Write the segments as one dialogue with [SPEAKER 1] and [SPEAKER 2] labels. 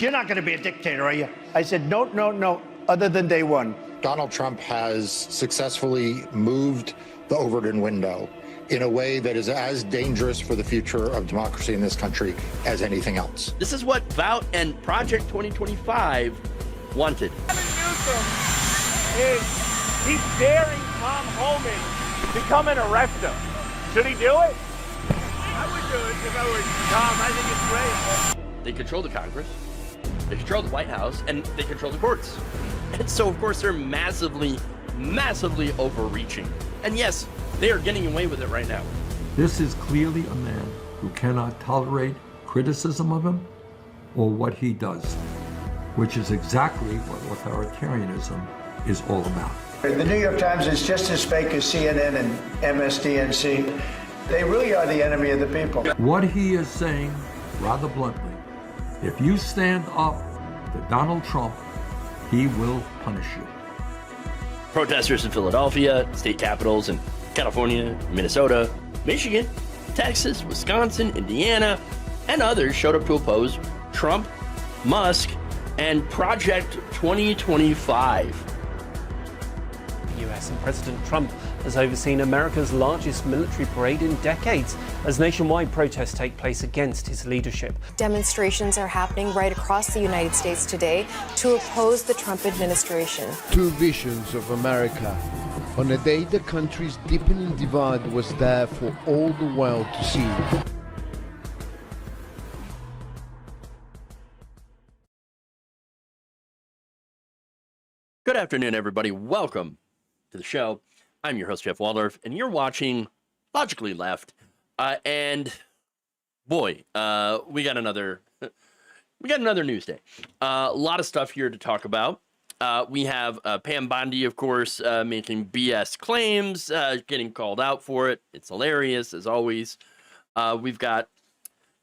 [SPEAKER 1] You're not going to be a dictator, are you? I said, no, no, no, other than day one.
[SPEAKER 2] Donald Trump has successfully moved the Overton window in a way that is as dangerous for the future of democracy in this country as anything else.
[SPEAKER 3] This is what Vout and Project 2025 wanted.
[SPEAKER 4] Newsome he's daring Tom Homan to come and arrest him. Should he do it? I would do it if I were Tom. I think it's great.
[SPEAKER 3] They control the Congress, they control the White House, and they control the courts. And so, of course, they're massively overreaching. And yes, they are getting away with it right now.
[SPEAKER 5] This is clearly a man who cannot tolerate criticism of him or what he does, which is exactly what authoritarianism is all about.
[SPEAKER 1] The New York Times is just as fake as CNN and MSDNC. They really are the enemy of the people.
[SPEAKER 5] What he is saying, rather bluntly, if you stand up to Donald Trump, he will punish you.
[SPEAKER 3] Protesters in Philadelphia, state capitals in California, Minnesota, Michigan, Texas, Wisconsin, Indiana, and others showed up to oppose Trump, Musk, and Project 2025.
[SPEAKER 6] US and President Trump has overseen America's largest military parade in decades as nationwide protests take place against his leadership.
[SPEAKER 7] Demonstrations are happening right across the United States today to oppose the Trump administration.
[SPEAKER 8] Two visions of America. On a day the country's deepening divide was there for all the world to see.
[SPEAKER 3] Good afternoon, everybody. Welcome to the show. I'm your host, Jeff Waldorf, and you're watching Logically Left. And boy, we got another news day. A lot of stuff here to talk about. We have Pam Bondi, of course, making BS claims, getting called out for it. It's hilarious, as always. We've got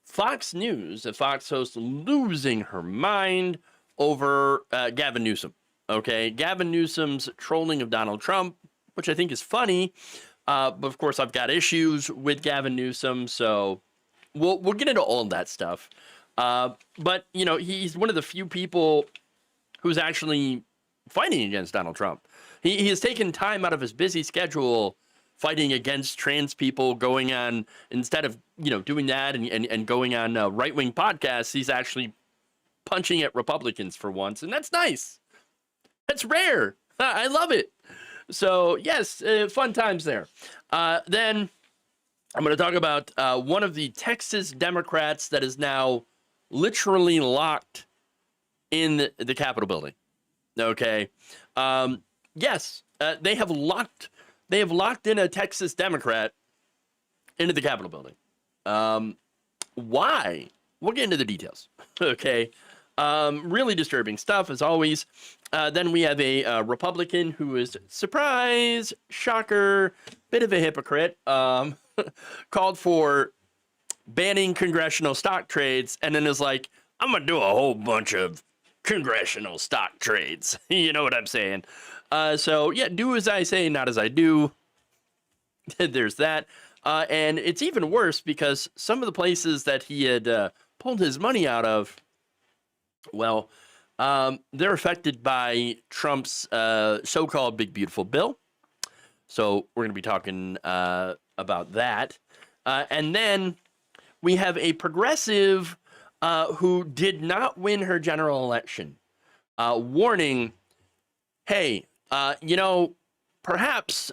[SPEAKER 3] Fox News, a Fox host, losing her mind over Gavin Newsom. Okay, Gavin Newsom's trolling of Donald Trump, which I think is funny, but of course I've got issues with Gavin Newsom, so we'll get into all of that stuff. But you know, he's one of the few people who's actually fighting against Donald Trump. He has taken time out of his busy schedule fighting against trans people, going on, instead of doing that and going on right-wing podcasts, he's actually punching at Republicans for once, and that's nice. That's rare. I love it. So, yes, fun times there. Then I'm going to talk about one of the Texas Democrats that is now literally locked in the Capitol building. Okay. Yes, they have locked in a Texas Democrat into the Capitol building. Why? We'll get into the details. Okay. Really disturbing stuff, as always. Then we have a Republican who is, surprise, shocker, bit of a hypocrite, called for banning congressional stock trades, and then is like, I'm going to do a whole bunch of congressional stock trades. You know what I'm saying? So, yeah, do as I say, not as I do. There's that. And it's even worse because some of the places that he had pulled his money out of, well, they're affected by Trump's so-called Big Beautiful Bill. So we're going to be talking about that. And then we have a progressive who did not win her general election, warning, hey, perhaps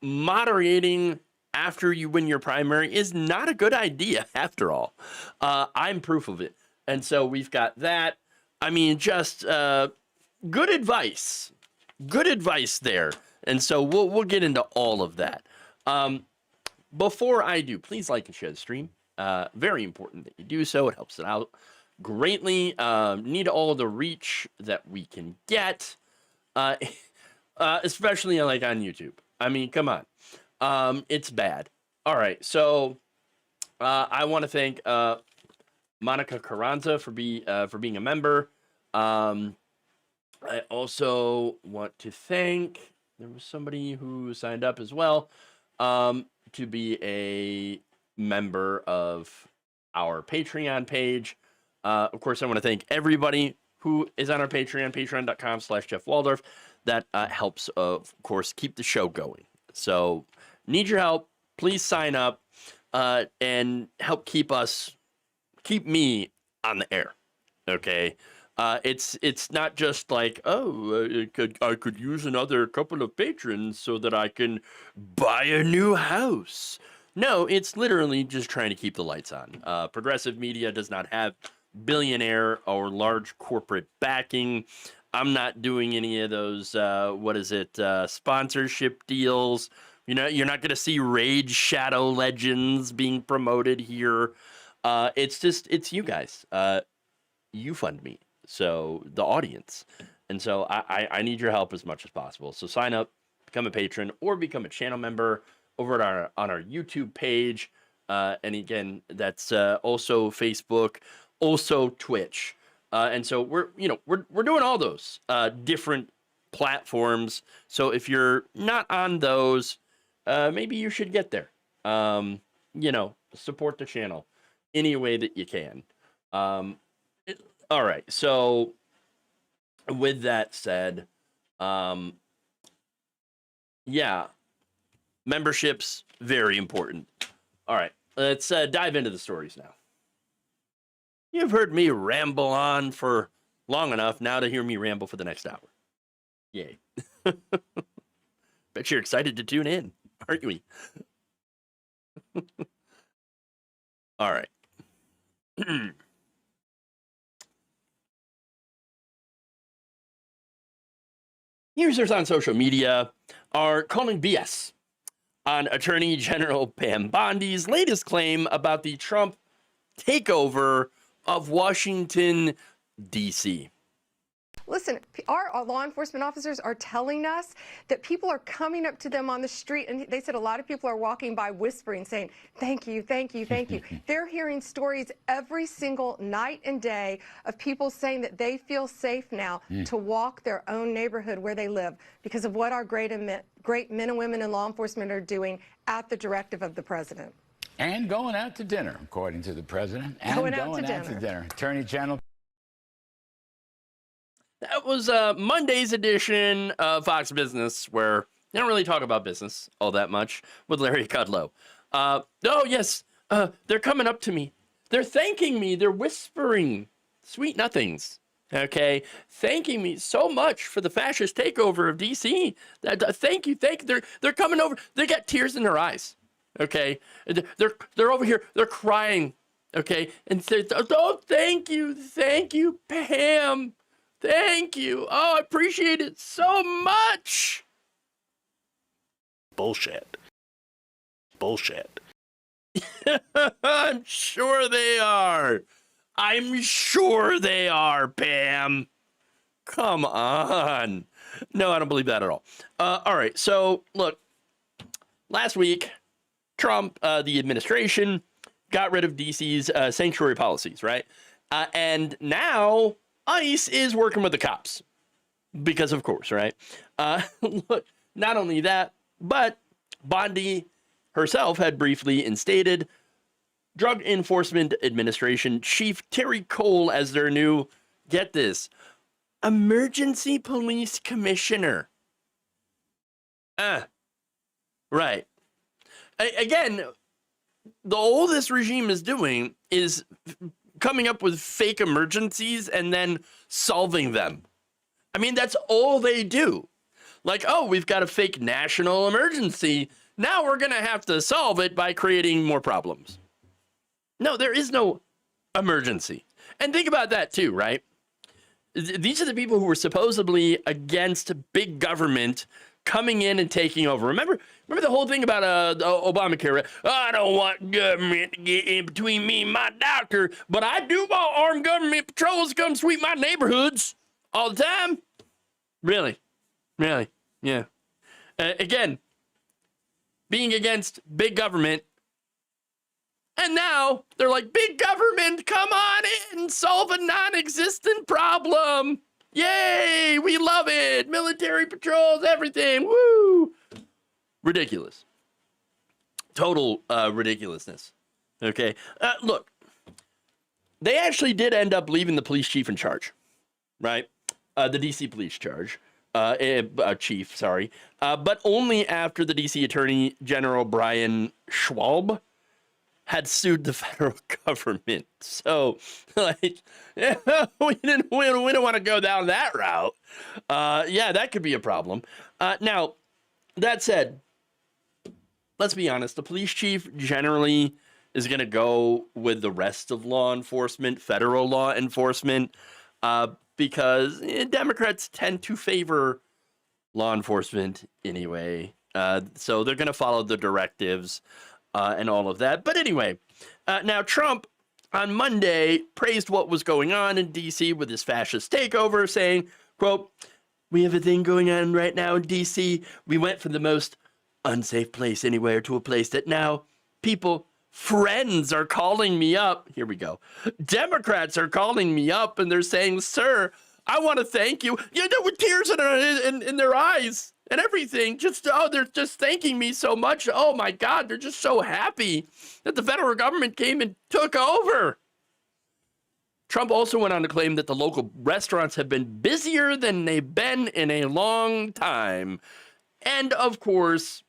[SPEAKER 3] moderating after you win your primary is not a good idea after all. I'm proof of it. And so we've got that. I mean, just good advice there. And so we'll get into all of that. Before I do, please like and share the stream. Very important that you do so. It helps it out greatly. Need all the reach that we can get, especially like on YouTube. I mean, come on. It's bad. All right. So I want to thank Monica Carranza for being a member. I also want to thank, there was somebody who signed up as well to be a member of our Patreon page. Of course, I want to thank everybody who is on our Patreon, patreon.com/jeffwaldorf. That helps, of course, keep the show going. So, need your help. Please sign up and help keep me on the air. Okay. It's not just like, I could use another couple of patrons so that I can buy a new house. No, it's literally just trying to keep the lights on. Progressive media does not have billionaire or large corporate backing. I'm not doing any of those, sponsorship deals. You know, you're not going to see Raid Shadow Legends being promoted here. It's you guys. You fund me. So the audience. And so I need your help as much as possible. So sign up, become a patron, or become a channel member over at on our YouTube page. And again, that's also Facebook, also Twitch. And so we're doing all those different platforms. So if you're not on those, maybe you should get there. Support the channel any way that you can. All right. So with that said, memberships, very important. All right. Let's dive into the stories now. You've heard me ramble on for long enough now to hear me ramble for the next hour. Yay. Bet you're excited to tune in, aren't we? All right. Users on social media are calling BS on Attorney General Pam Bondi's latest claim about the Trump takeover of Washington, D.C.
[SPEAKER 9] Listen, our law enforcement officers are telling us that people are coming up to them on the street, and they said a lot of people are walking by whispering, saying, thank you, thank you, thank you. They're hearing stories every single night and day of people saying that they feel safe now to walk their own neighborhood where they live because of what our great men and women in law enforcement are doing at the directive of the president.
[SPEAKER 10] And going out to dinner, according to the president. And going out to dinner. Attorney General.
[SPEAKER 3] That was Monday's edition of Fox Business, where they don't really talk about business all that much with Larry Kudlow. They're coming up to me. They're thanking me. They're whispering sweet nothings. Okay, thanking me so much for the fascist takeover of D.C. Thank you. They're coming over. They got tears in their eyes. Okay, they're over here. They're crying. Okay, and say, "Oh, thank you, Pam. Thank you. Oh, I appreciate it so much." Bullshit. I'm sure they are. Pam. Come on. No, I don't believe that at all. All right. So, look, last week, Trump, the administration, got rid of DC's sanctuary policies, right? And now ICE is working with the cops because, of course, right? Look, not only that, but Bondi herself had briefly instated Drug Enforcement Administration Chief Terry Cole as their new, get this, emergency police commissioner. Right. Again, all this regime is doing is coming up with fake emergencies and then solving them. I mean, that's all they do. Like, oh, we've got a fake national emergency. Now we're going to have to solve it by creating more problems. No, there is no emergency. And think about that too, right? These are the people who were supposedly against big government coming in and taking over. Remember the whole thing about Obamacare? Right? I don't want government to get in between me and my doctor, but I do want armed government patrols to come sweep my neighborhoods all the time. Really? Yeah. Again, being against big government. And now they're like, big government, come on in, solve a non-existent problem. Yay, we love it. Military patrols, everything. Woo. Ridiculous. Total ridiculousness. Okay. Look, they actually did end up leaving the police chief in charge, right? The DC police chief, sorry. But only after the DC Attorney General Brian Schwab had sued the federal government. So, like, yeah, we don't want to go down that route. Yeah, that could be a problem. Now, that said, let's be honest. The police chief generally is going to go with the rest of law enforcement, federal law enforcement, because Democrats tend to favor law enforcement anyway. So they're going to follow the directives and all of that. But anyway, now Trump on Monday praised what was going on in D.C. with his fascist takeover, saying, quote, "We have a thing going on right now in D.C. We went from the most unsafe place anywhere to a place that now friends are calling me up." Here we go. Democrats are calling me up and they're saying, "Sir, I want to thank you." You know, with tears in their eyes and everything. They're just thanking me so much. Oh my God, they're just so happy that the federal government came and took over. Trump also went on to claim that the local restaurants have been busier than they've been in a long time. And of course,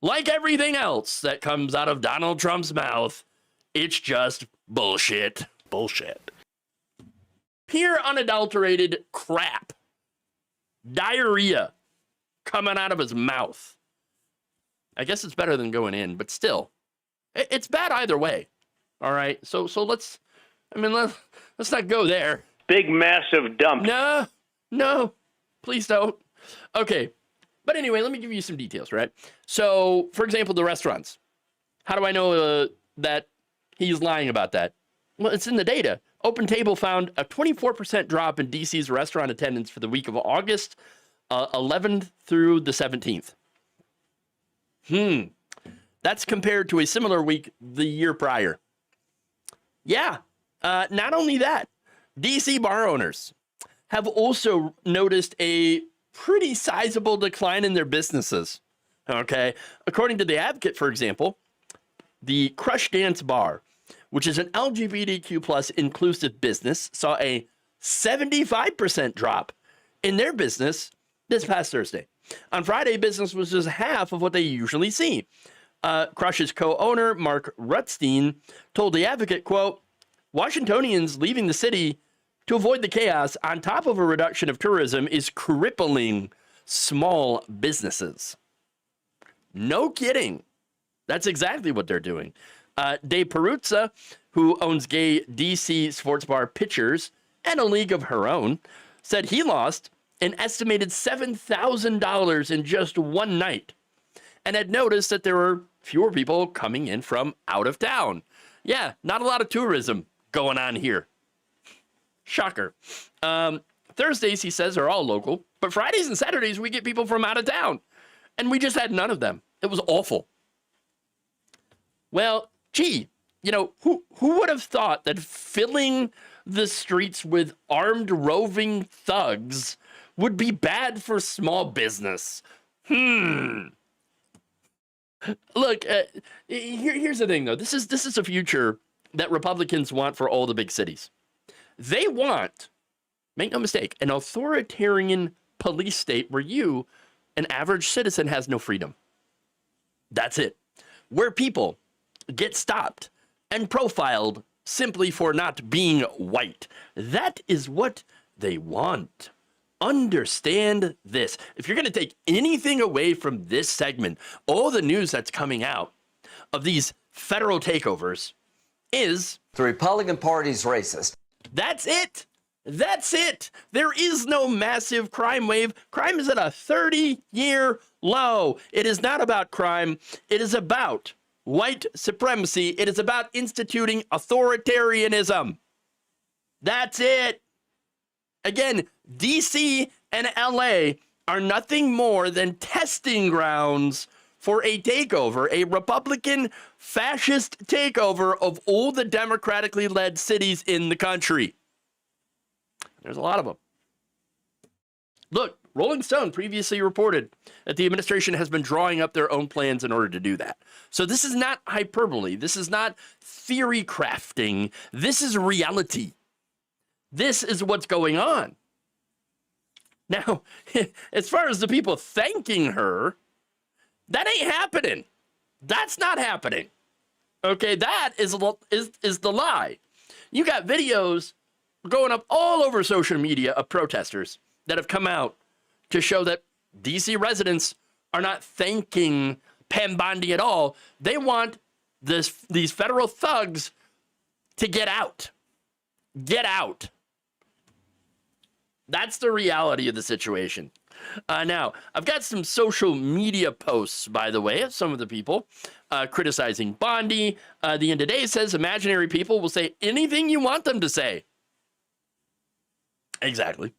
[SPEAKER 3] like everything else that comes out of Donald Trump's mouth, it's just bullshit. Bullshit. Pure unadulterated crap. Diarrhea coming out of his mouth. I guess it's better than going in, but still, it's bad either way. All right, so let's not go there.
[SPEAKER 4] Big massive dump.
[SPEAKER 3] No, please don't. Okay, but anyway, let me give you some details, right? So, for example, the restaurants. How do I know that he's lying about that? Well, it's in the data. Open Table found a 24% drop in DC's restaurant attendance for the week of August 11th through the 17th. That's compared to a similar week the year prior. Yeah, not only that, DC bar owners have also noticed a pretty sizable decline in their businesses. Okay, according to The Advocate, for example, the Crush Dance Bar, which is an LGBTQ plus inclusive business, saw a 75% drop in their business this past Thursday. On Friday, business was just half of what they usually see. Crush's co-owner, Mark Rutstein, told The Advocate, quote, "Washingtonians leaving the city to avoid the chaos on top of a reduction of tourism is crippling small businesses." No kidding. That's exactly what they're doing. Dave Peruzza, who owns gay DC sports bar Pitchers and a league of her own, said he lost an estimated $7,000 in just one night and had noticed that there were fewer people coming in from out of town. Yeah, not a lot of tourism going on here. Shocker. Thursdays, he says, are all local, but Fridays and Saturdays, we get people from out of town. And we just had none of them. It was awful. Well, gee, who would have thought that filling the streets with armed roving thugs would be bad for small business? Look, here's the thing, though. This is a future that Republicans want for all the big cities. They want, make no mistake, an authoritarian police state where you, an average citizen, has no freedom. That's it. Where people get stopped and profiled simply for not being white. That is what they want. Understand this. If you're going to take anything away from this segment, all the news that's coming out of these federal takeovers is
[SPEAKER 11] the Republican Party's racist.
[SPEAKER 3] That's it. That's it. There is no massive crime wave. Crime is at a 30-year low. It is not about crime. It is about white supremacy. It is about instituting authoritarianism. That's it. Again, DC and LA are nothing more than testing grounds for a takeover, a Republican fascist takeover of all the democratically led cities in the country. There's a lot of them. Look, Rolling Stone previously reported that the administration has been drawing up their own plans in order to do that. So this is not hyperbole. This is not theory crafting. This is reality. This is what's going on. Now, as far as the people thanking her, that ain't happening. That's not happening. Okay, that is the lie. You got videos going up all over social media of protesters that have come out to show that DC residents are not thanking Pam Bondi at all. They want these federal thugs to get out. Get out. That's the reality of the situation. Now, I've got some social media posts, by the way, of some of the people criticizing Bondi. The End of Day says imaginary people will say anything you want them to say. Exactly.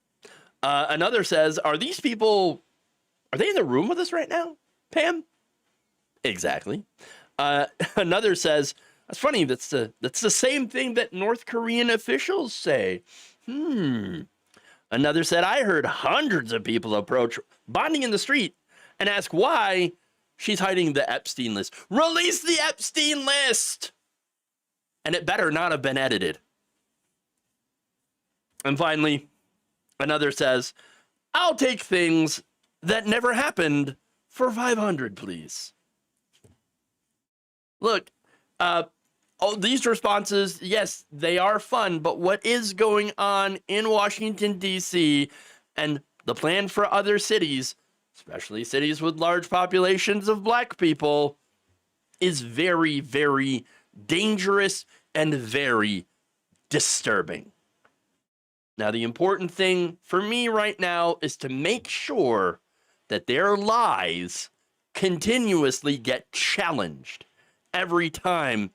[SPEAKER 3] Another says, are these people, are they in the room with us right now, Pam? Exactly. Another says, that's funny, that's the same thing that North Korean officials say. Another said, I heard hundreds of people approach Bondi in the street and ask why she's hiding the Epstein list. Release the Epstein list! And it better not have been edited. And finally, another says, I'll take things that never happened for 500, please. Look, all these responses, yes, they are fun, but what is going on in Washington, D.C., and the plan for other cities, especially cities with large populations of black people, is very, very dangerous and very disturbing. Now, the important thing for me right now is to make sure that their lies continuously get challenged every time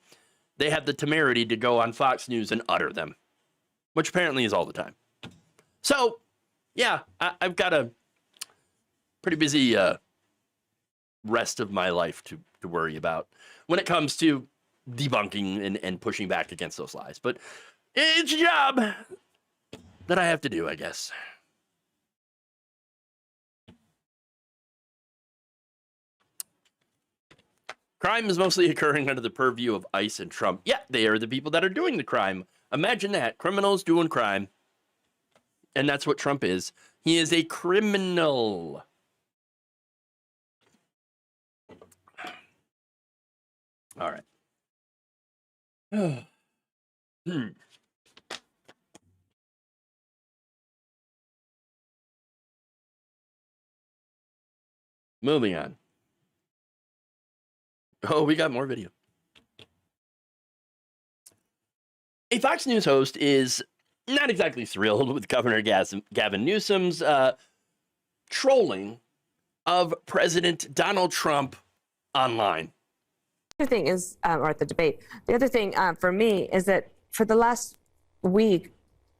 [SPEAKER 3] they have the temerity to go on Fox News and utter them, which apparently is all the time. So, yeah, I've got a pretty busy rest of my life to worry about when it comes to debunking and pushing back against those lies. But it's a job that I have to do, I guess. Crime is mostly occurring under the purview of ICE and Trump. Yeah, they are the people that are doing the crime. Imagine that. Criminals doing crime. And that's what Trump is. He is a criminal. All right. Moving on. Oh, we got more video. A Fox News host is not exactly thrilled with Governor Gavin Newsom's trolling of President Donald Trump online.
[SPEAKER 12] The other thing is, or at the debate, the other thing for me is that for the last week,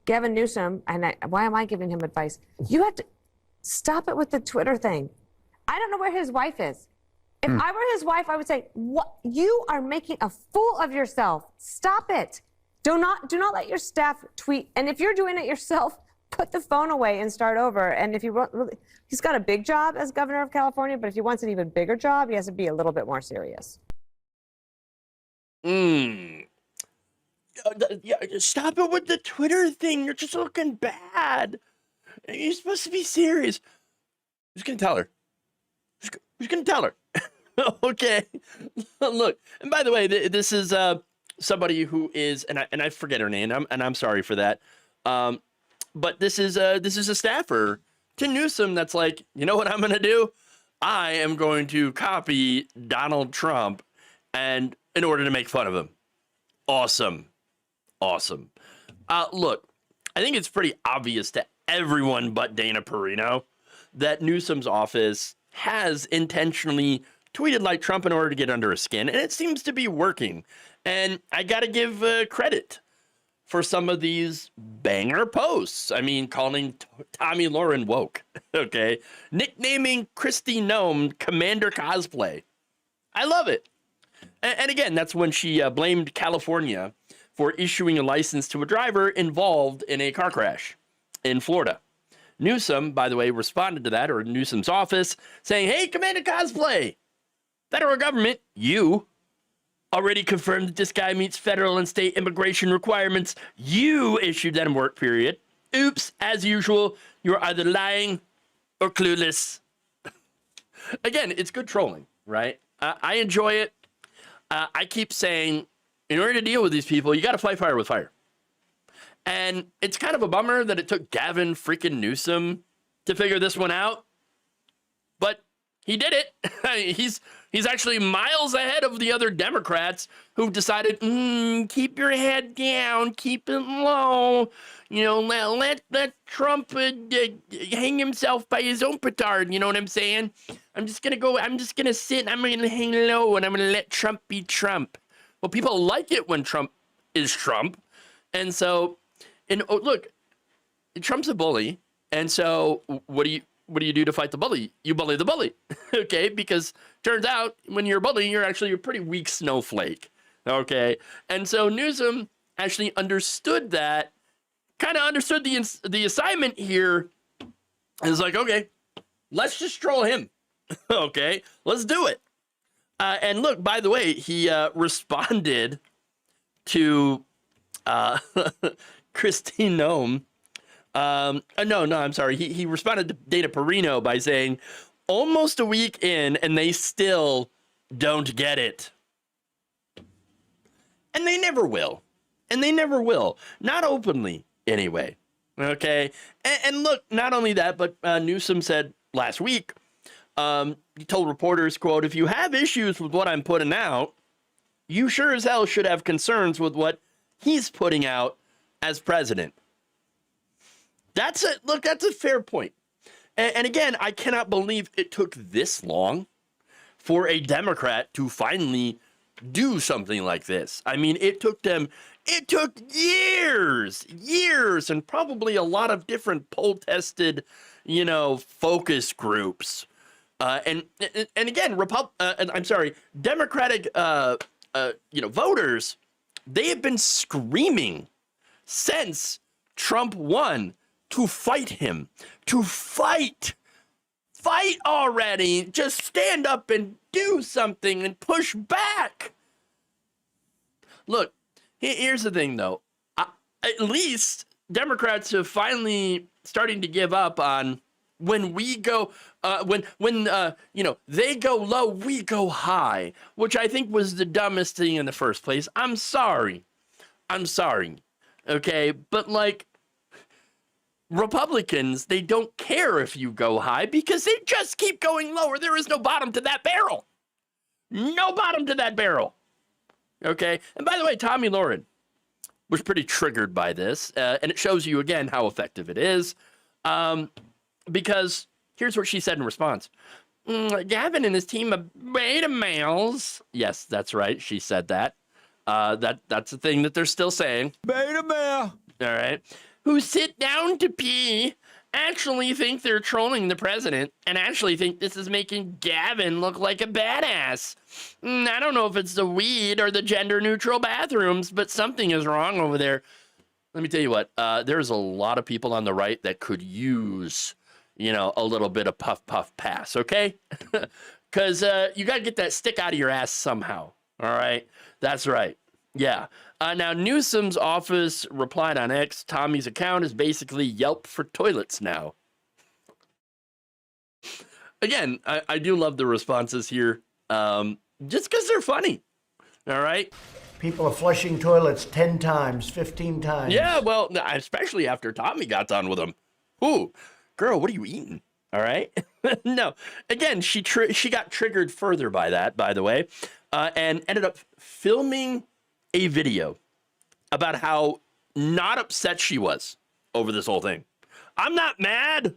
[SPEAKER 12] Gavin Newsom, and why am I giving him advice? You have to stop it with the Twitter thing. I don't know where his wife is. If I were his wife, I would say, "What? You are making a fool of yourself. Stop it. Do not let your staff tweet. And if you're doing it yourself, put the phone away and start over. And if he really, he's got a big job as governor of California, but if he wants an even bigger job, he has to be a little bit more serious."
[SPEAKER 3] Yeah, stop it with the Twitter thing. You're just looking bad. You're supposed to be serious. Who's gonna tell her? Who's gonna tell her? Okay. Look, and by the way, this is somebody who is, and I forget her name, and I'm sorry for that. But this is a staffer to Newsom that's like, you know what I'm gonna do? I am going to copy Donald Trump, and in order to make fun of him. Awesome. Look, I think it's pretty obvious to everyone but Dana Perino that Newsom's office has intentionally tweeted like Trump in order to get under his skin, and it seems to be working. And I got to give credit for some of these banger posts. I mean, calling Tommy Lauren woke, okay? Nicknaming Kristi Noem Commander Cosplay. I love it. And again, that's when she blamed California for issuing a license to a driver involved in a car crash in Florida. Newsome, by the way, responded to that, or Newsom's office, saying, hey, Commander Cosplay, federal government, you already confirmed that this guy meets federal and state immigration requirements. You issued that work period. Oops, as usual, you're either lying or clueless. Again, it's good trolling, right? I enjoy it. I keep saying, in order to deal with these people, you got to fight fire with fire. And it's kind of a bummer that it took Gavin freaking Newsom to figure this one out. But he did it. He's actually miles ahead of the other Democrats who've decided, keep your head down, keep it low. You know, let Trump hang himself by his own petard. You know what I'm saying? I'm just gonna sit and I'm gonna hang low and I'm gonna let Trump be Trump. Well, people like it when Trump is Trump. And so, look, Trump's a bully. And so what do you do to fight the bully? You bully the bully, okay? Because turns out when you're a bully, you're actually a pretty weak snowflake, okay? And so Newsom actually understood that, kind of understood the assignment here. And it's like, okay, let's just troll him, okay? Let's do it. And look, by the way, he responded to Christine Nome. I'm sorry. He responded to Dana Perino by saying, almost a week in, and they still don't get it. And they never will. And they never will. Not openly, anyway. Okay? And look, not only that, but Newsom said last week, he told reporters, quote, if you have issues with what I'm putting out, you sure as hell should have concerns with what he's putting out as president. That's a fair point. And again, I cannot believe it took this long for a Democrat to finally do something like this. I mean, it took years, and probably a lot of different poll-tested, focus groups. And again, Democratic, voters, they have been screaming since Trump won to fight him, to fight already, just stand up and do something and push back. Look, here's the thing though, at least Democrats have finally starting to give up on when we go, they go low, we go high, which I think was the dumbest thing in the first place. I'm sorry. Okay, but like, Republicans, they don't care if you go high because they just keep going lower. There is no bottom to that barrel. No bottom to that barrel. Okay, and by the way, Tomi Lahren was pretty triggered by this, and it shows you again how effective it is. Because here's what she said in response. Gavin and his team of beta males. Yes, that's right. She said that. That's the thing that they're still saying. Beta male. All right. Who sit down to pee actually think they're trolling the president and actually think this is making Gavin look like a badass. I don't know if it's the weed or the gender neutral bathrooms, but something is wrong over there. Let me tell you what, there's a lot of people on the right that could use, a little bit of puff, pass, okay? Because you got to get that stick out of your ass somehow, all right? That's right, yeah. Now, Newsom's office replied on X, Tommy's account is basically Yelp for toilets now. Again, I do love the responses here, just because they're funny, all right?
[SPEAKER 1] People are flushing toilets 10 times, 15 times.
[SPEAKER 3] Yeah, well, especially after Tommy got done with them. Ooh, girl, what are you eating? All right? No, again, she got triggered further by that, by the way, and ended up filming a video about how not upset she was over this whole thing. I'm not mad.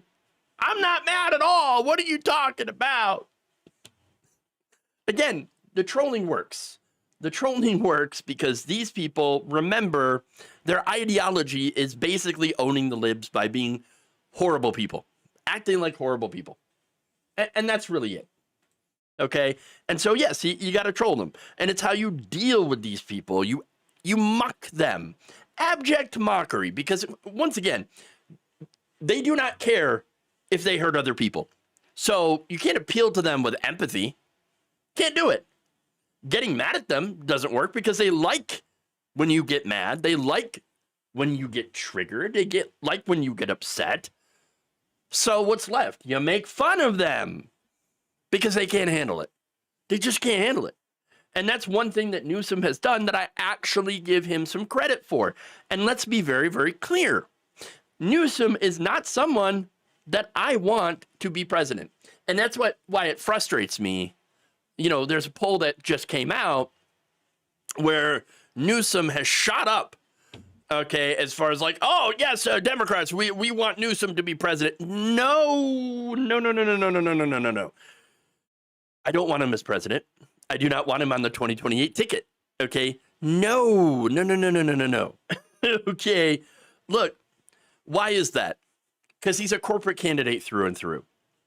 [SPEAKER 3] I'm not mad at all. What are you talking about? Again, the trolling works. The trolling works because these people, remember, their ideology is basically owning the libs by being horrible people, acting like horrible people. And that's really it. Okay? And so, yes, you got to troll them. And it's how you deal with these people. You mock them. Abject mockery. Because, once again, they do not care if they hurt other people. So you can't appeal to them with empathy. Can't do it. Getting mad at them doesn't work because they like when you get mad. They like when you get triggered. They like when you get upset. So what's left? You make fun of them because they can't handle it. They just can't handle it. And that's one thing that Newsome has done that I actually give him some credit for. And let's be very, very clear. Newsome is not someone that I want to be president. And that's why it frustrates me. You know, there's a poll that just came out where Newsome has shot up, okay, as far as like, oh, yes, Democrats, we want Newsome to be president. No. I don't want him as president. I do not want him on the 2028 ticket, okay? No. Okay, look, why is that? Because he's a corporate candidate through and through.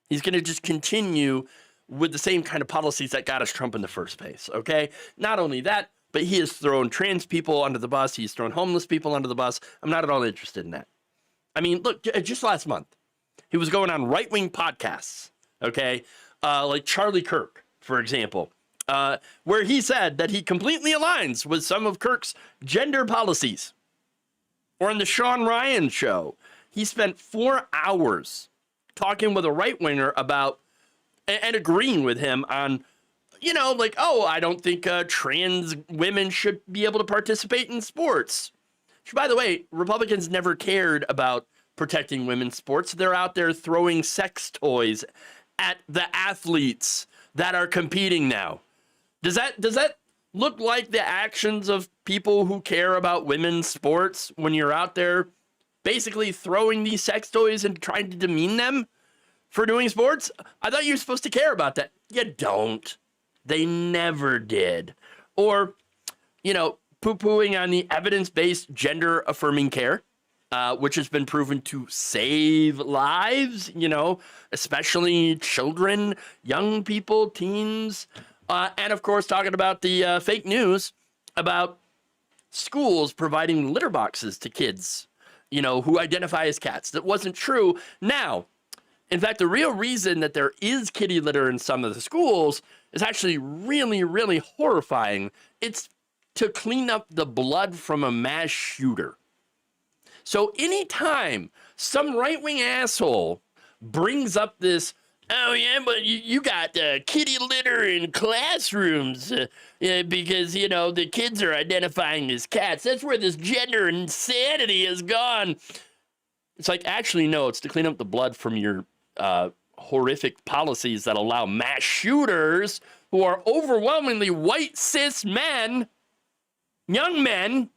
[SPEAKER 3] He's going to just continue with the same kind of policies that got us Trump in the first place, okay? Not only that, but he has thrown trans people under the bus. He's thrown homeless people under the bus. I'm not at all interested in that. I mean, look, just last month, he was going on right-wing podcasts, okay? Like Charlie Kirk, for example, where he said that he completely aligns with some of Kirk's gender policies. Or in the Sean Ryan show, he spent 4 hours talking with a right-winger about and agreeing with him on, you know, like, oh, I don't think trans women should be able to participate in sports. Which, by the way, Republicans never cared about protecting women's sports. They're out there throwing sex toys at the athletes that are competing now. Does that look like the actions of people who care about women's sports when you're out there basically throwing these sex toys and trying to demean them for doing sports? I thought you were supposed to care about that. You don't. They never did. Or, you know, poo-pooing on the evidence-based gender-affirming care, which has been proven to save lives, you know, especially children, young people, teens, and, of course, talking about the fake news about schools providing litter boxes to kids, you know, who identify as cats. That wasn't true. Now, in fact, the real reason that there is kitty litter in some of the schools is actually really, really horrifying. It's to clean up the blood from a mass shooter. So anytime some right-wing asshole brings up this, oh yeah, but you got kitty litter in classrooms because, you know, the kids are identifying as cats. That's where this gender insanity has gone. It's like, actually, no, it's to clean up the blood from your horrific policies that allow mass shooters who are overwhelmingly white cis men, young men,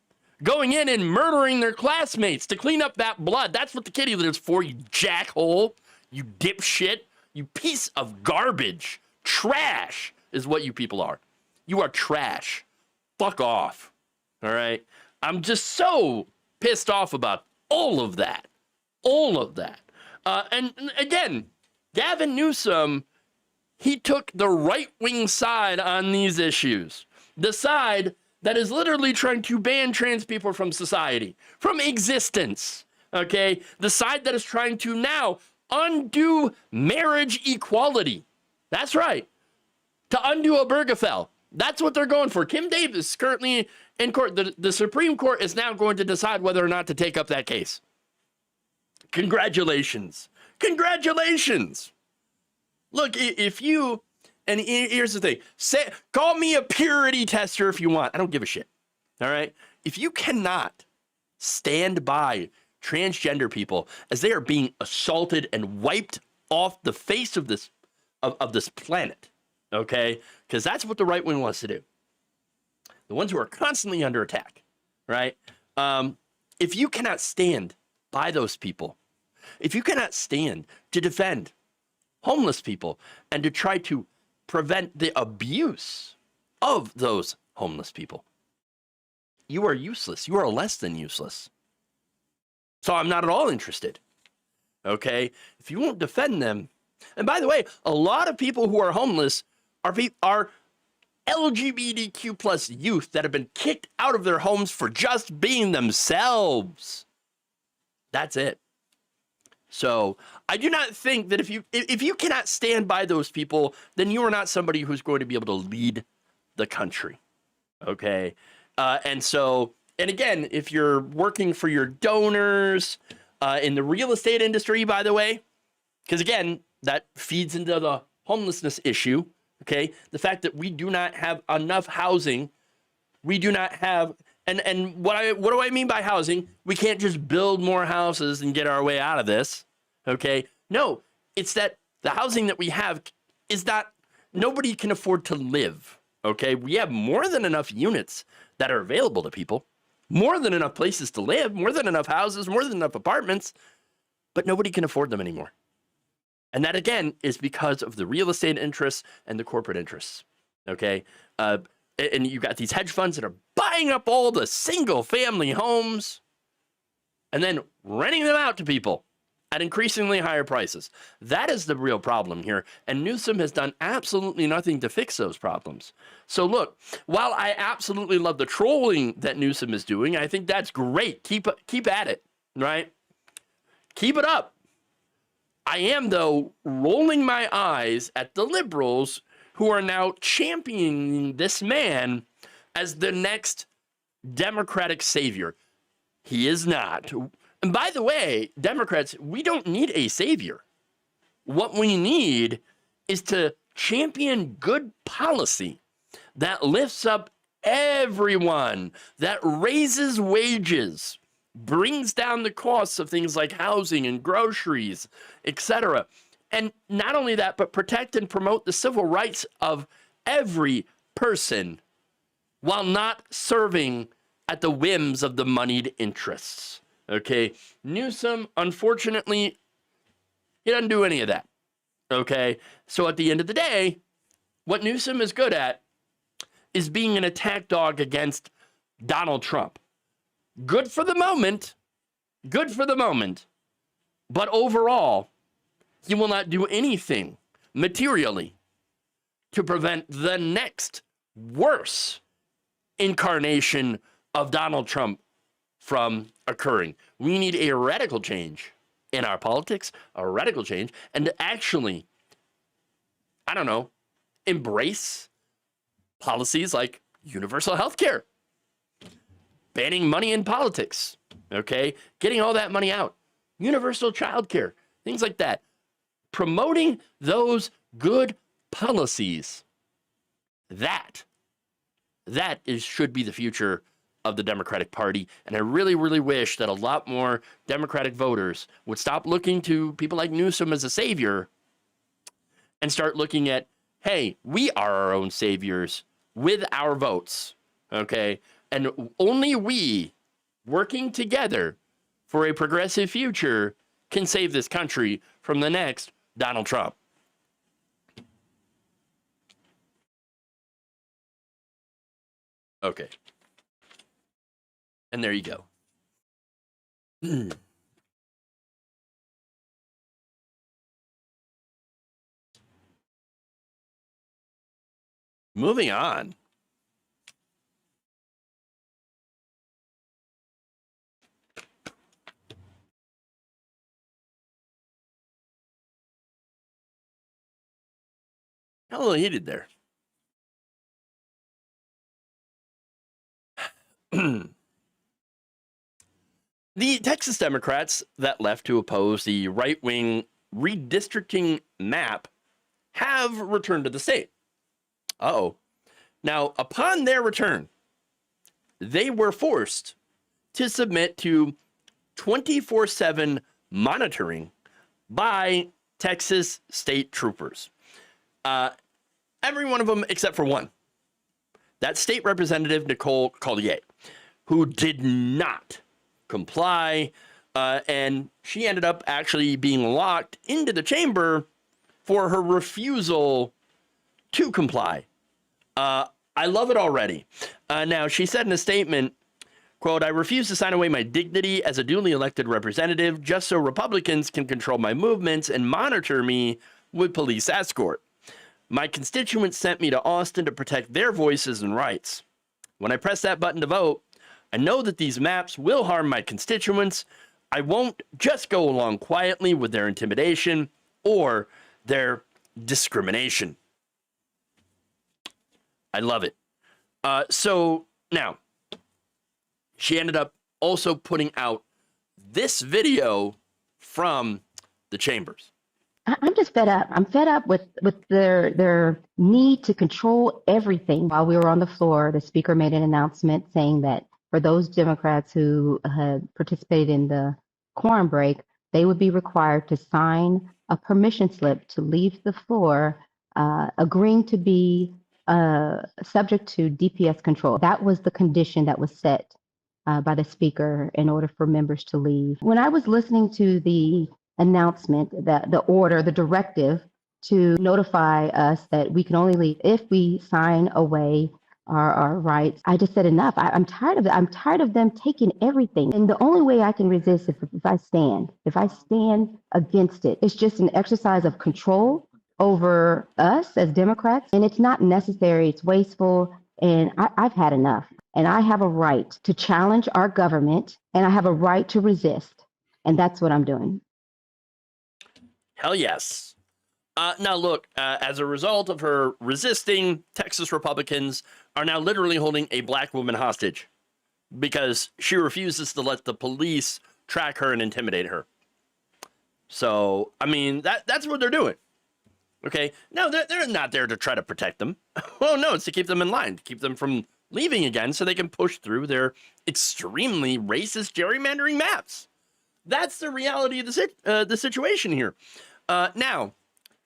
[SPEAKER 3] going in and murdering their classmates to clean up that blood. That's what the kitty litter's for, you jackhole, you dipshit, you piece of garbage. Trash is what you people are. You are trash. Fuck off. All right? I'm just so pissed off about all of that. All of that. And again, Gavin Newsom, he took the right-wing side on these issues. The side that is literally trying to ban trans people from society, from existence, okay? The side that is trying to now undo marriage equality. That's right. To undo Obergefell. That's what they're going for. Kim Davis is currently in court. The Supreme Court is now going to decide whether or not to take up that case. Congratulations. Congratulations. Look, if you, and here's the thing, call me a purity tester if you want. I don't give a shit. All right? If you cannot stand by transgender people as they are being assaulted and wiped off the face of this planet, okay? Because that's what the right wing wants to do. The ones who are constantly under attack, right? If you cannot stand by those people, if you cannot stand to defend homeless people and to try to prevent the abuse of those homeless people, you are useless. You are less than useless. So I'm not at all interested, okay? If you won't defend them, and by the way, a lot of people who are homeless are LGBTQ plus youth that have been kicked out of their homes for just being themselves. That's it. So I do not think that if you cannot stand by those people, then you are not somebody who's going to be able to lead the country. Okay. And again, if you're working for your donors in the real estate industry, by the way, because again, that feeds into the homelessness issue. Okay. The fact that we do not have enough housing, we do not have, and what do I mean by housing? We can't just build more houses and get our way out of this. Okay. No, it's that the housing that we have is not, nobody can afford to live. Okay. We have more than enough units that are available to people, more than enough places to live, more than enough houses, more than enough apartments, but nobody can afford them anymore. And that, again, is because of the real estate interests and the corporate interests. Okay. And you got these hedge funds that are buying up all the single family homes and then renting them out to people at increasingly higher prices. That is the real problem here. And Newsome has done absolutely nothing to fix those problems. So look, while I absolutely love the trolling that Newsome is doing, I think that's great. Keep at it, right? Keep it up. I am, though, rolling my eyes at the liberals who are now championing this man as the next Democratic savior. He is not. And by the way, Democrats, we don't need a savior. What we need is to champion good policy that lifts up everyone, that raises wages, brings down the costs of things like housing and groceries, etc. And not only that, but protect and promote the civil rights of every person while not serving at the whims of the moneyed interests. Okay, Newsome, unfortunately, he doesn't do any of that. Okay, so at the end of the day, what Newsome is good at is being an attack dog against Donald Trump. Good for the moment, but overall, he will not do anything materially to prevent the next worse incarnation of Donald Trump from occurring. We need a radical change in our politics, a radical change, and to actually, I don't know, embrace policies like universal health care, banning money in politics, okay? Getting all that money out, universal child care, things like that. Promoting those good policies. That should be the future of the Democratic Party. And I really, really wish that a lot more Democratic voters would stop looking to people like Newsome as a savior and start looking at, hey, we are our own saviors with our votes, okay? And only we, working together for a progressive future, can save this country from the next Donald Trump. Okay. And there you go. Moving on. A little heated there. The Texas Democrats that left to oppose the right-wing redistricting map have returned to the state. Uh-oh. Now, upon their return, they were forced to submit to 24/7 monitoring by Texas state troopers. Every one of them except for one. That's State Representative Nicole Collier, who did not comply, and she ended up actually being locked into the chamber for her refusal to comply. I love it already. Now, she said in a statement, quote, "I refuse to sign away my dignity as a duly elected representative just so Republicans can control my movements and monitor me with police escort. My constituents sent me to Austin to protect their voices and rights. When I press that button to vote, I know that these maps will harm my constituents, I won't just go along quietly with their intimidation or their discrimination. I love it. So now, she ended up also putting out this video from the chambers.
[SPEAKER 13] I'm just fed up. I'm fed up with their need to control everything. While we were on the floor, the speaker made an announcement saying that for those Democrats who had participated in the quorum break, they would be required to sign a permission slip to leave the floor, agreeing to be subject to DPS control. That was the condition that was set by the speaker in order for members to leave. When I was listening to the announcement, that the order, the directive to notify us that we can only leave if we sign away our rights, I just said enough. I'm tired of it. I'm tired of them taking everything. And the only way I can resist is if I stand against it. It's just an exercise of control over us as Democrats, and it's not necessary. It's wasteful, and I've had enough. And I have a right to challenge our government, and I have a right to resist, and that's what I'm doing.
[SPEAKER 3] Hell yes. Now look, as a result of her resisting, Texas Republicans are now literally holding a black woman hostage because she refuses to let the police track her and intimidate her. So, I mean, that's what they're doing. Okay? No, they're not there to try to protect them. Well, no, it's to keep them in line, to keep them from leaving again so they can push through their extremely racist gerrymandering maps. That's the reality of the situation here. Now,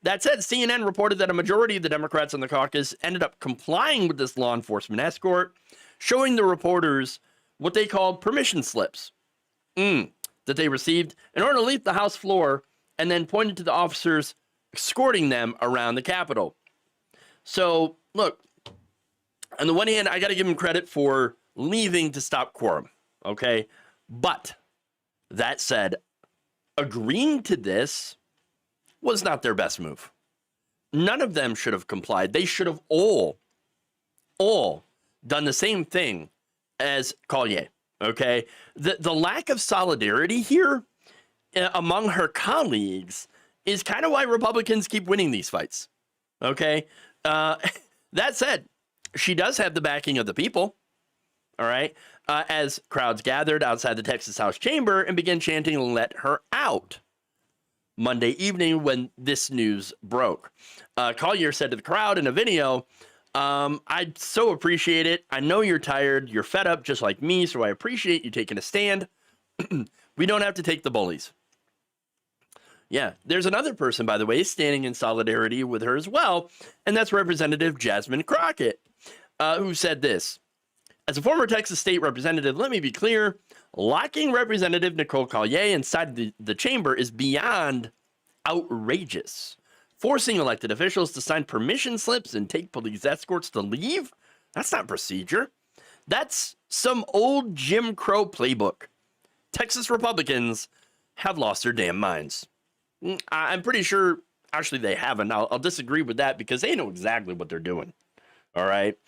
[SPEAKER 3] that said, CNN reported that a majority of the Democrats in the caucus ended up complying with this law enforcement escort, showing the reporters what they called permission slips that they received in order to leave the House floor, and then pointed to the officers escorting them around the Capitol. So, look, on the one hand, I got to give them credit for leaving to stop quorum, okay? But that said, agreeing to this was not their best move. None of them should have complied. They should have all done the same thing as Collier, okay? The lack of solidarity here among her colleagues is kind of why Republicans keep winning these fights, okay? That said, she does have the backing of the people, all right? As crowds gathered outside the Texas House chamber and began chanting, "Let her out," Monday evening when this news broke. Collier said to the crowd in a video, "I so appreciate it. I know you're tired. You're fed up just like me, so I appreciate you taking a stand. We don't have to take the bullies." Yeah, there's another person, by the way, standing in solidarity with her as well, and that's Representative Jasmine Crockett, who said this. "As a former Texas state representative, let me be clear. Locking Representative Nicole Collier inside the chamber is beyond outrageous. Forcing elected officials to sign permission slips and take police escorts to leave? That's not procedure. That's some old Jim Crow playbook. Texas Republicans have lost their damn minds." I'm pretty sure, actually, they haven't. I'll disagree with that because they know exactly what they're doing. All right?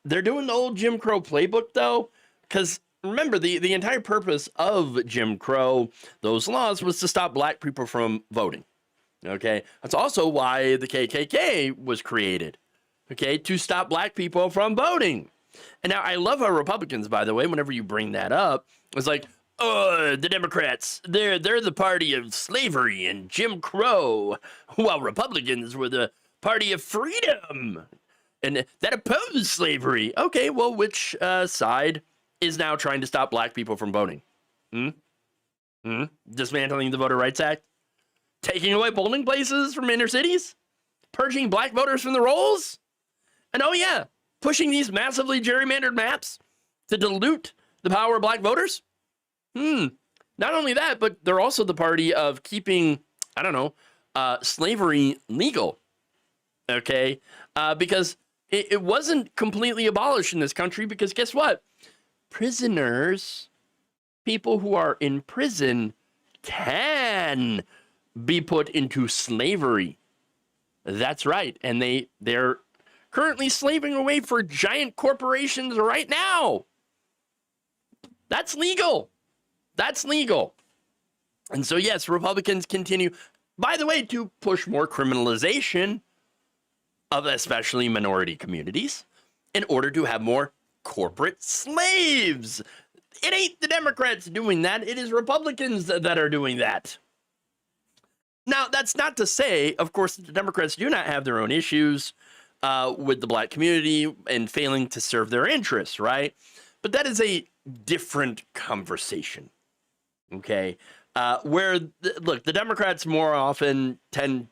[SPEAKER 3] They're doing the old Jim Crow playbook, though, because remember, the entire purpose of Jim Crow, those laws, was to stop black people from voting. Okay? That's also why the KKK was created. Okay? To stop black people from voting. And now, I love how Republicans, by the way, whenever you bring that up, it's like, oh, the Democrats, they're the party of slavery and Jim Crow, while Republicans were the party of freedom and that opposed slavery. Okay, well, which side is now trying to stop black people from voting? Dismantling the Voter Rights Act? Taking away polling places from inner cities? Purging black voters from the rolls? And oh yeah, pushing these massively gerrymandered maps to dilute the power of black voters? Not only that, but they're also the party of keeping, I don't know, slavery legal. Okay? Because it wasn't completely abolished in this country because guess what? Prisoners, people who are in prison, can be put into slavery. That's right. And they're currently slaving away for giant corporations right now. That's legal. That's legal. And so, yes, Republicans continue, by the way, to push more criminalization of especially minority communities in order to have more corporate slaves. It ain't the Democrats doing that. It is Republicans that are doing that. Now, that's not to say, of course, that the Democrats do not have their own issues with the black community and failing to serve their interests, right? But that is a different conversation, okay? Look, the Democrats more often tend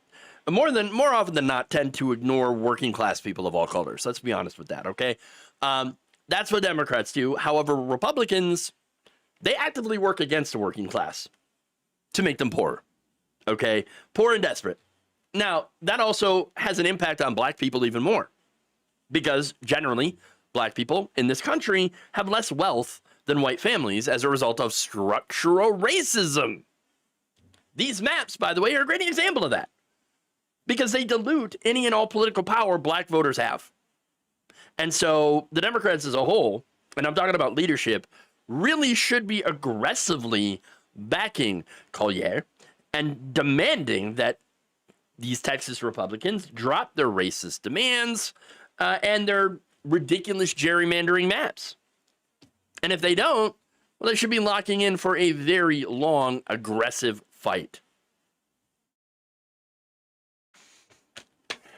[SPEAKER 3] to ignore working class people of all colors. Let's be honest with that, okay? That's what Democrats do. However, Republicans, they actively work against the working class to make them poorer, okay? Poor and desperate. Now, that also has an impact on black people even more, because generally, black people in this country have less wealth than white families as a result of structural racism. These maps, by the way, are a great example of that, because they dilute any and all political power black voters have. And so the Democrats as a whole, and I'm talking about leadership, really should be aggressively backing Collier and demanding that these Texas Republicans drop their racist demands and their ridiculous gerrymandering maps. And if they don't, well, they should be locking in for a very long, aggressive fight.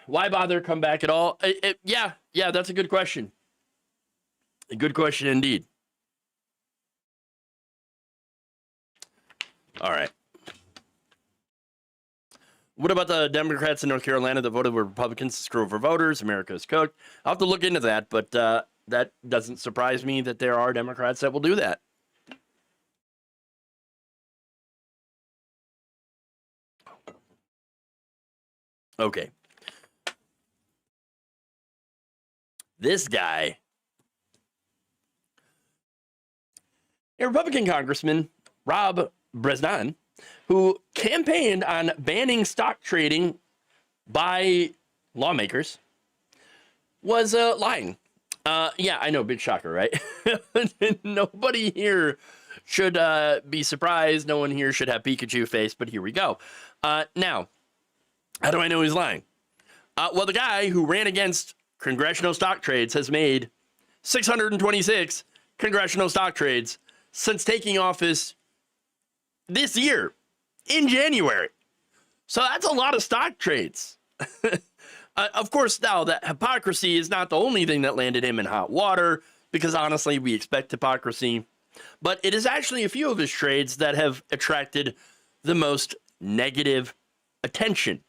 [SPEAKER 3] Why bother come back at all? Yeah, that's a good question. A good question indeed. All right. What about the Democrats in North Carolina that voted with Republicans to screw over voters? America is cooked. I'll have to look into that, but that doesn't surprise me that there are Democrats that will do that. Okay. This guy, a Republican Congressman, Rob Bresnan, who campaigned on banning stock trading by lawmakers, was lying. Yeah, I know, big shocker, right? Nobody here should be surprised. No one here should have Pikachu face, but here we go. Now, how do I know he's lying? Well, the guy who ran against congressional stock trades has made 626 congressional stock trades since taking office this year in January. So that's a lot of stock trades. Of course, now that hypocrisy is not the only thing that landed him in hot water, because honestly, we expect hypocrisy. But it is actually a few of his trades that have attracted the most negative attention.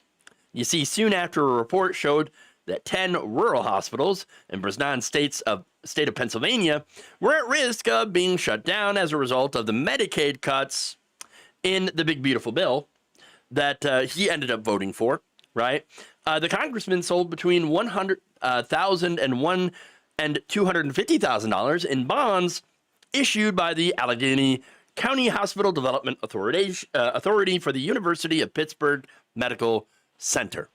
[SPEAKER 3] You see, soon after a report showed that 10 rural hospitals in Bresnan's state of Pennsylvania were at risk of being shut down as a result of the Medicaid cuts in the big beautiful bill that he ended up voting for, right? The congressman sold between $100,000 and $250,000 in bonds issued by the Allegheny County Hospital Development Authority for the University of Pittsburgh Medical Center.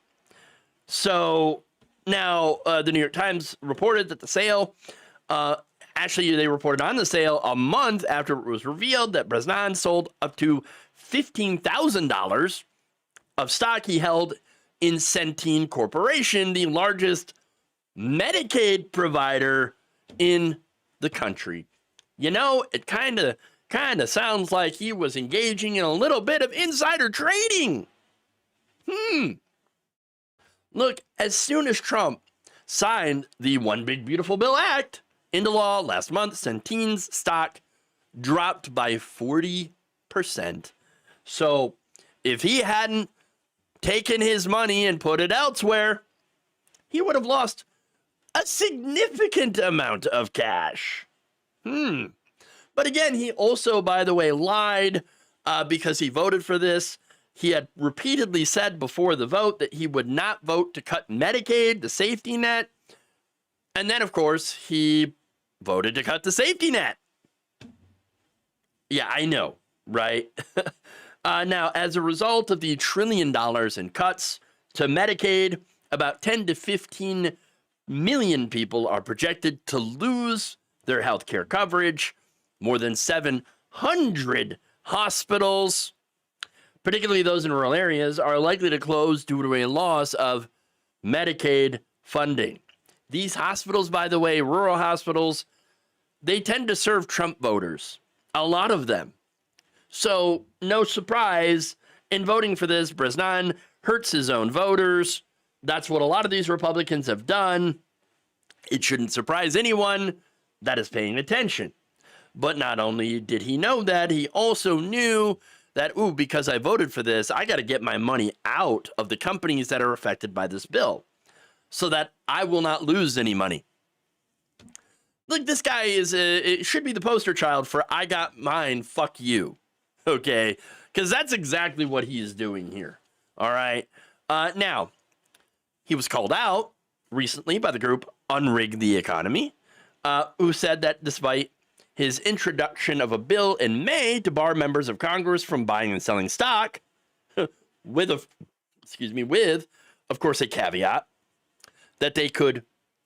[SPEAKER 3] So now the New York Times reported that the sale, actually they reported on the sale a month after it was revealed that Bresnan sold up to $15,000 of stock he held in Centene Corporation, the largest Medicaid provider in the country. You know, it kind of sounds like he was engaging in a little bit of insider trading. Look, as soon as Trump signed the One Big Beautiful Bill Act into law last month, Centene's stock dropped by 40%. So if he hadn't taken his money and put it elsewhere, he would have lost a significant amount of cash. But again, he also, by the way, lied because he voted for this. He had repeatedly said before the vote that he would not vote to cut Medicaid, the safety net. And then, of course, he voted to cut the safety net. Yeah, I know, right? Now, as a result of the $1 trillion in cuts to Medicaid, about 10 to 15 million people are projected to lose their health care coverage. More than 7 1,200 hospitals, particularly those in rural areas, are likely to close due to a loss of Medicaid funding. These hospitals, by the way, rural hospitals, they tend to serve Trump voters, a lot of them. So no surprise in voting for this, Brezhnev hurts his own voters. That's what a lot of these Republicans have done. It shouldn't surprise anyone that is paying attention. But not only did he know that, he also knew that, because I voted for this, I got to get my money out of the companies that are affected by this bill so that I will not lose any money. Look, this guy it should be the poster child for I got mine, fuck you. Okay? Because that's exactly what he is doing here. All right? Now, he was called out recently by the group Unrig the Economy, who said that despite his introduction of a bill in May to bar members of Congress from buying and selling stock, with, of course, a caveat that they could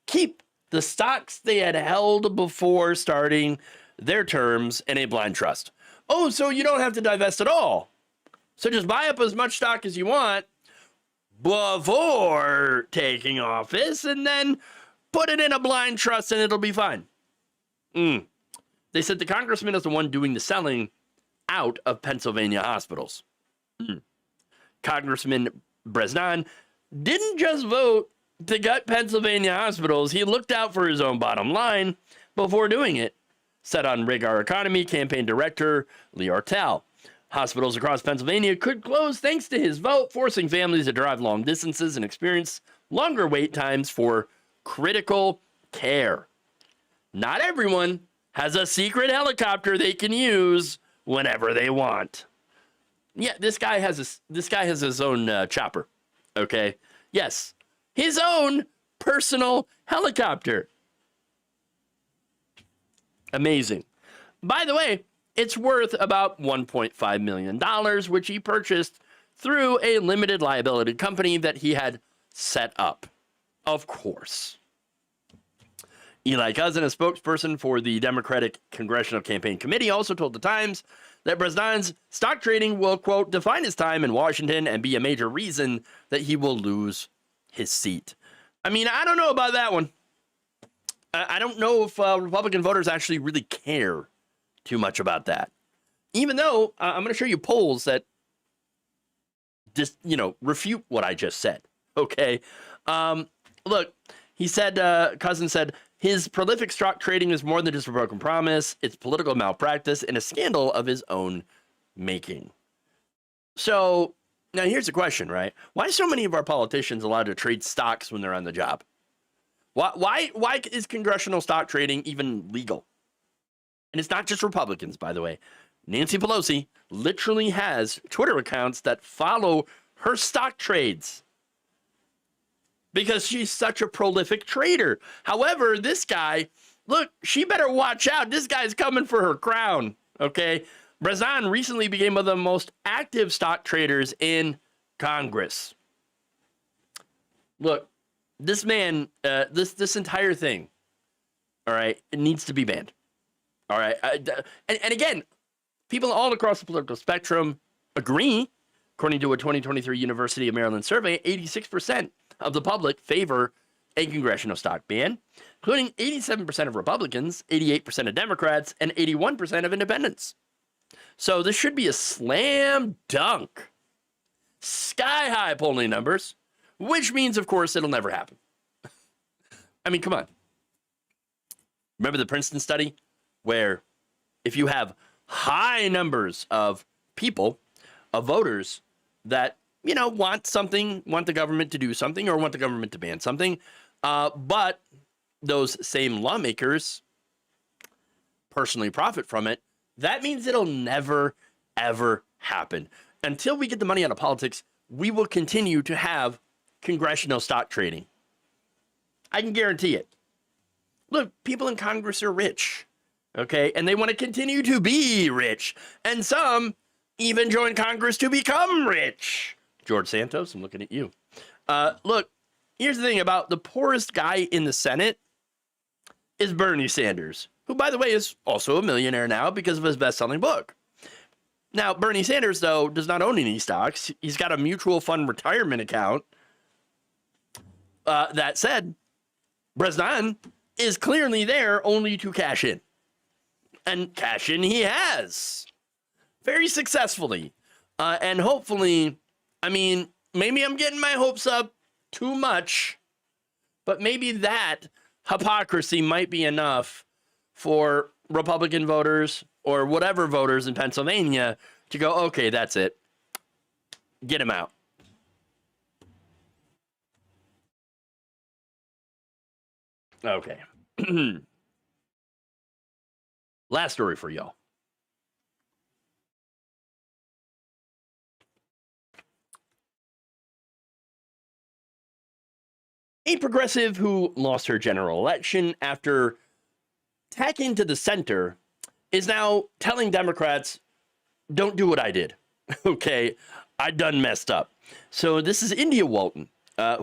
[SPEAKER 3] keep the stocks they had held before starting their terms in a blind trust. Oh, so you don't have to divest at all. So just buy up as much stock as you want before taking office and then put it in a blind trust and it'll be fine. They said the congressman is the one doing the selling out of Pennsylvania hospitals. Congressman Brezhnev didn't just vote to gut Pennsylvania hospitals. He looked out for his own bottom line before doing it, said on Rig Our Economy campaign director Lee Artel. Hospitals across Pennsylvania could close thanks to his vote, forcing families to drive long distances and experience longer wait times for critical care. Not everyone has a secret helicopter they can use whenever they want. Yeah, this guy has his own chopper. Okay, yes, his own personal helicopter. Amazing. By the way, it's worth about $1.5 million, which he purchased through a limited liability company that he had set up. Of course. Eli Cousin, a spokesperson for the Democratic Congressional Campaign Committee, also told the Times that Brezhnev's stock trading will, quote, define his time in Washington and be a major reason that he will lose his seat. I mean, I don't know about that one. I don't know if Republican voters actually really care too much about that. Even though I'm going to show you polls that just, refute what I just said. Okay. Look, he said, Cousin said, his prolific stock trading is more than just a broken promise. It's political malpractice and a scandal of his own making. So now here's the question, right? Why are so many of our politicians allowed to trade stocks when they're on the job? Why is congressional stock trading even legal? And it's not just Republicans, by the way. Nancy Pelosi literally has Twitter accounts that follow her stock trades because she's such a prolific trader. However, this guy, look, she better watch out. This guy's coming for her crown, okay? Brezhnev recently became one of the most active stock traders in Congress. Look, this man, this entire thing, all right, it needs to be banned. All right. And again, people all across the political spectrum agree. According to a 2023 University of Maryland survey, 86% of the public favor a congressional stock ban, including 87% of Republicans, 88% of Democrats, and 81% of independents. So this should be a slam dunk. Sky high polling numbers, which means, of course, it'll never happen. I mean, come on. Remember the Princeton study where if you have high numbers of people, of voters that, want the government to do something or want the government to ban something, but those same lawmakers personally profit from it, that means it'll never, ever happen. Until we get the money out of politics, we will continue to have congressional stock trading. I can guarantee it. Look, people in Congress are rich, okay? And they want to continue to be rich. And some even join Congress to become rich. George Santos, I'm looking at you. Look, here's the thing about the poorest guy in the Senate is Bernie Sanders. who, by the way, is also a millionaire now because of his best-selling book. Now, Bernie Sanders, though, does not own any stocks. He's got a mutual fund retirement account. That said, Brezdan is clearly there only to cash in. And cash in he has. Very successfully. And hopefully, I mean, maybe I'm getting my hopes up too much, but maybe that hypocrisy might be enough for Republican voters or whatever voters in Pennsylvania to go, okay, that's it. Get him out. Okay. Last story for y'all. A progressive who lost her general election after tacking to the center is now telling Democrats, don't do what I did. Okay, I done messed up. So this is India Walton,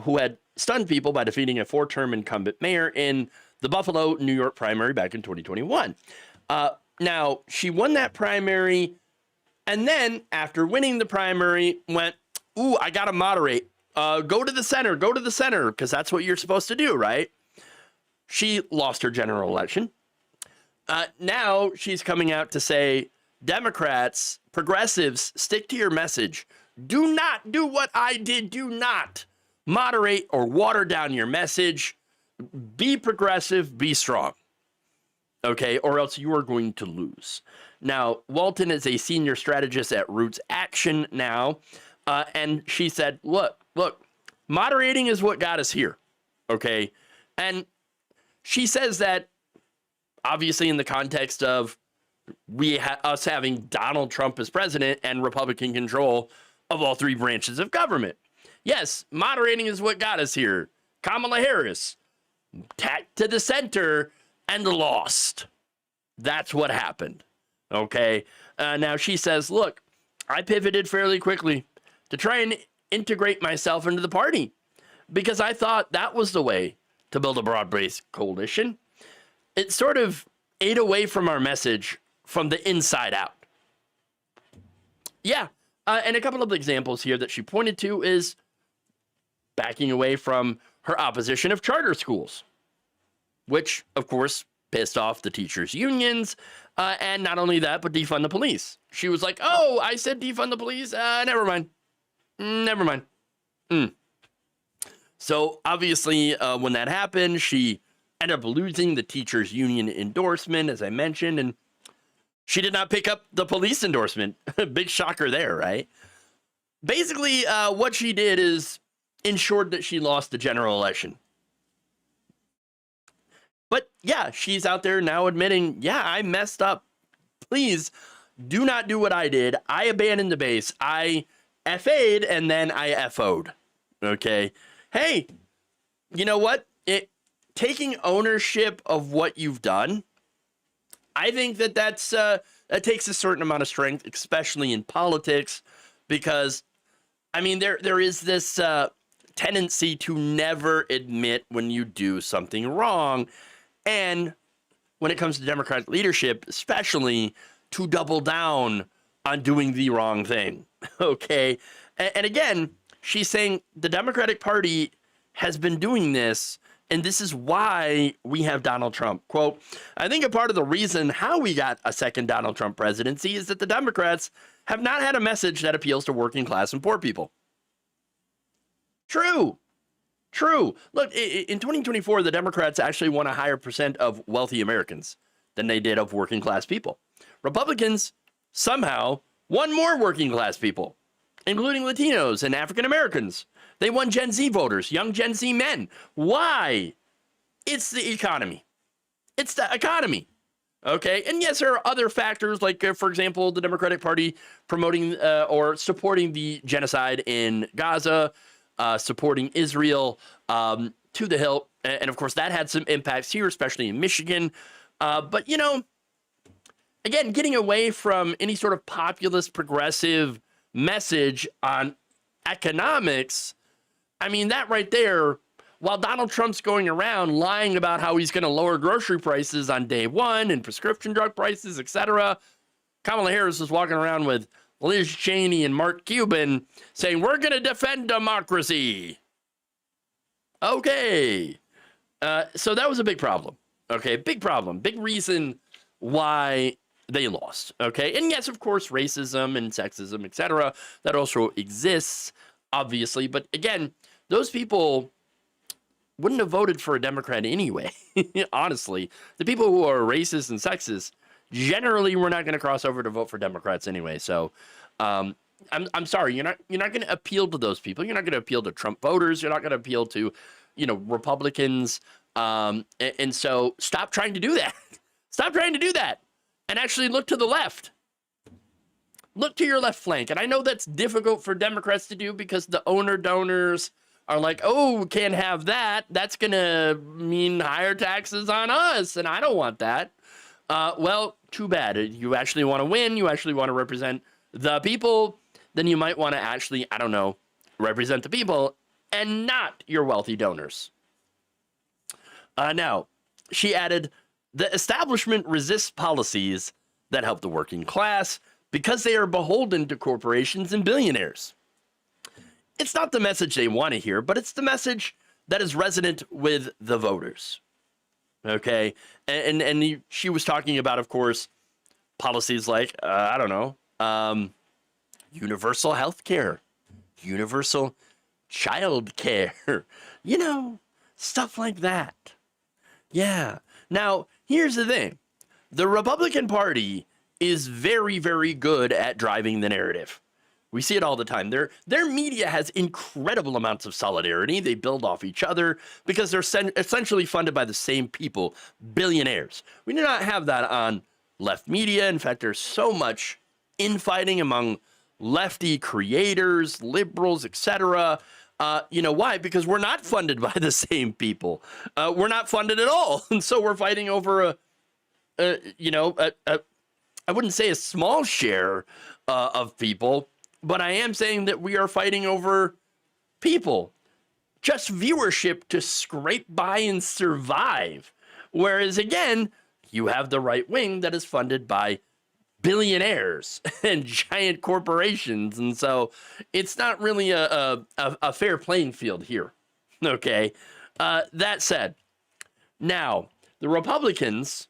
[SPEAKER 3] who had stunned people by defeating a 4-term incumbent mayor in the Buffalo, New York primary back in 2021. Now, she won that primary, and then after winning the primary, went, ooh, I got to moderate. Go to the center, because that's what you're supposed to do, right? She lost her general election. Now she's coming out to say, Democrats, progressives, stick to your message. Do not do what I did. Do not moderate or water down your message. Be progressive, be strong. Okay, or else you are going to lose. Now, Walton is a senior strategist at Roots Action now, and she said, look, moderating is what got us here, okay? And she says that, obviously, in the context of us having Donald Trump as president and Republican control of all 3 branches of government. Yes, moderating is what got us here. Kamala Harris tacked to the center and lost. That's what happened, okay? Now, she says, look, I pivoted fairly quickly to try and integrate myself into the party because I thought that was the way to build a broad-based coalition. It sort of ate away from our message from the inside out. Yeah, and a couple of examples here that she pointed to is backing away from her opposition of charter schools, which, of course, pissed off the teachers' unions, and not only that, but defund the police. She was like, oh, I said defund the police? Never mind. So, obviously, when that happened, she ended up losing the teachers' union endorsement, as I mentioned, and she did not pick up the police endorsement. Big shocker there, right? Basically, what she did is ensured that she lost the general election. But yeah, she's out there now admitting, yeah, I messed up. Please do not do what I did. I abandoned the base. I FA'd and then I FO'd. Okay. Hey, you know what? Taking ownership of what you've done, I think that that takes a certain amount of strength, especially in politics, because I mean, there is this tendency to never admit when you do something wrong. And when it comes to Democratic leadership, especially to double down on doing the wrong thing. Okay. And again, she's saying the Democratic Party has been doing this, and this is why we have Donald Trump. Quote, I think a part of the reason how we got a second Donald Trump presidency is that the Democrats have not had a message that appeals to working class and poor people. True. Look, in 2024, the Democrats actually won a higher percent of wealthy Americans than they did of working class people. Republicans somehow won more working class people, including Latinos and African Americans. They won Gen Z voters, young Gen Z men. Why? It's the economy. Okay, and yes, there are other factors like, for example, the Democratic Party promoting or supporting the genocide in Gaza, supporting Israel to the hilt. And of course, that had some impacts here, especially in Michigan. But, you know, again, getting away from any sort of populist progressive message on economics, I mean, that right there while Donald Trump's going around lying about how he's going to lower grocery prices on day one and prescription drug prices, etc., Kamala Harris is walking around with Liz Cheney and Mark Cuban saying, we're going to defend democracy. Okay. So that was a big problem. Okay, big problem. Big reason why they lost. Okay, and yes, of course, racism and sexism, etc., that also exists, obviously. But again, those people wouldn't have voted for a Democrat anyway. Honestly, the people who are racist and sexist generally were not going to cross over to vote for Democrats anyway. So I'm sorry, you're not going to appeal to those people. You're not going to appeal to Trump voters. You're not going to appeal to, Republicans. And so stop trying to do that. Stop trying to do that. And actually look to the left. Look to your left flank. And I know that's difficult for Democrats to do because the donors are like, oh, can't have that. That's going to mean higher taxes on us. And I don't want that. Well, too bad. You actually want to win. You actually want to represent the people. Then you might want to actually, represent the people and not your wealthy donors. Now, she added, the establishment resists policies that help the working class because they are beholden to corporations and billionaires. It's not the message they want to hear, but it's the message that is resonant with the voters. Okay? And she was talking about, of course, policies like, universal health care, universal child care, stuff like that. Yeah. Now, here's the thing. The Republican Party is very, very good at driving the narrative. We see it all the time. Their media has incredible amounts of solidarity. They build off each other because they're essentially funded by the same people, billionaires. We do not have that on left media. In fact, there's so much infighting among lefty creators, liberals, etc. Why? Because we're not funded by the same people. We're not funded at all. And so we're fighting over I wouldn't say a small share of people, but I am saying that we are fighting over people. Just viewership to scrape by and survive. Whereas, again, you have the right wing that is funded by billionaires and giant corporations. And so it's not really a fair playing field here. Okay. That said, now the Republicans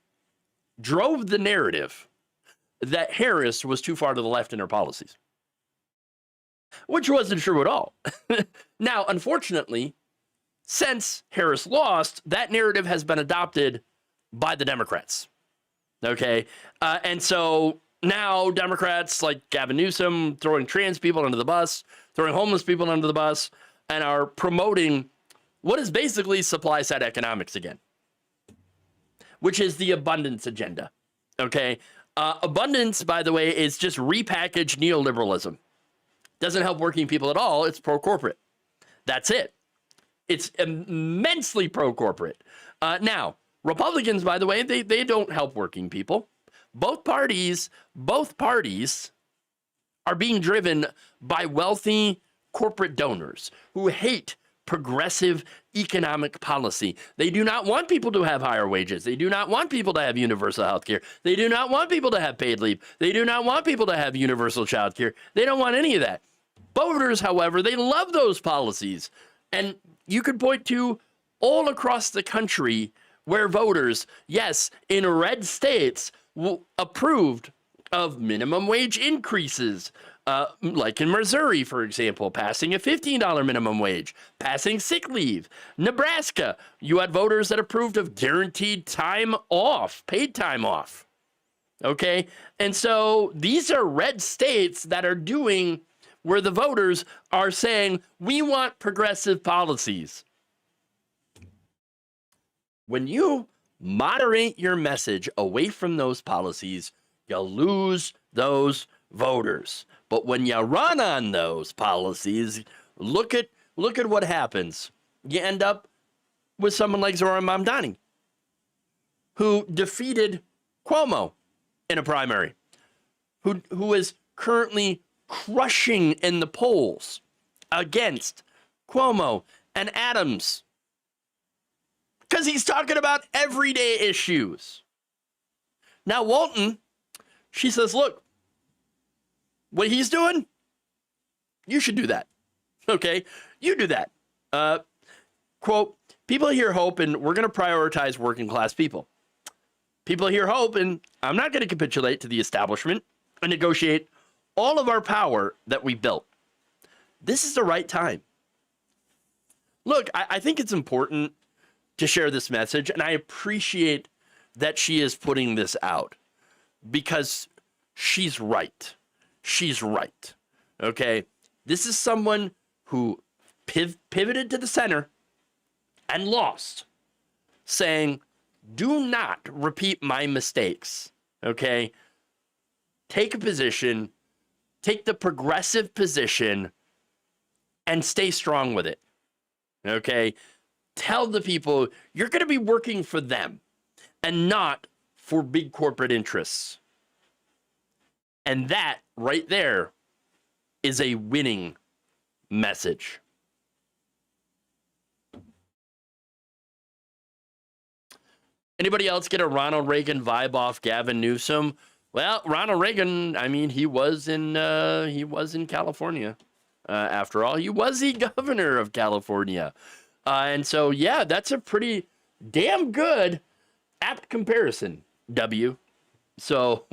[SPEAKER 3] drove the narrative that Harris was too far to the left in her policies, which wasn't true at all. Now, unfortunately, since Harris lost, that narrative has been adopted by the Democrats. Okay. And so now Democrats like Gavin Newsome throwing trans people under the bus, throwing homeless people under the bus, and are promoting what is basically supply side economics again, which is the abundance agenda. Okay. Abundance, by the way, is just repackaged neoliberalism. Doesn't help working people at all. It's pro-corporate. That's it. It's immensely pro-corporate. Now, Republicans, by the way, they don't help working people. Both parties are being driven by wealthy corporate donors who hate progressive economic policy. They do not want people to have higher wages. They do not want people to have universal health care. They do not want people to have paid leave. They do not want people to have universal child care. They don't want any of that. Voters, however, they love those policies. And you could point to all across the country where voters, yes, in red states, approved of minimum wage increases, like in Missouri, for example, passing a $15 minimum wage, passing sick leave. Nebraska, you had voters that approved of guaranteed time off, paid time off. Okay? And so these are red states that are doing where the voters are saying, we want progressive policies. When you moderate your message away from those policies, you lose those voters. But when you run on those policies, look at what happens. You end up with someone like Zoran Mamdani, who defeated Cuomo in a primary, who is currently crushing in the polls against Cuomo and Adams because he's talking about everyday issues. Now, Walton, she says, look, what he's doing, you should do that. Okay, you do that. Quote, people hear hope and we're going to prioritize working class people. People hear hope and I'm not going to capitulate to the establishment and negotiate all of our power that we built. This is the right time. Look, I think it's important to share this message, and I appreciate that she is putting this out because she's right. She's right. Okay? This is someone who pivoted to the center and lost, saying, do not repeat my mistakes. Okay? Take a position, take the progressive position, and stay strong with it. Okay? Tell the people you're going to be working for them and not for big corporate interests. And that right there is a winning message. Anybody else get a Ronald Reagan vibe off Gavin Newsom? Well, Ronald Reagan, I mean, he was in California. After all, he was the governor of California. And so, yeah, that's a pretty damn good, apt comparison, W. So,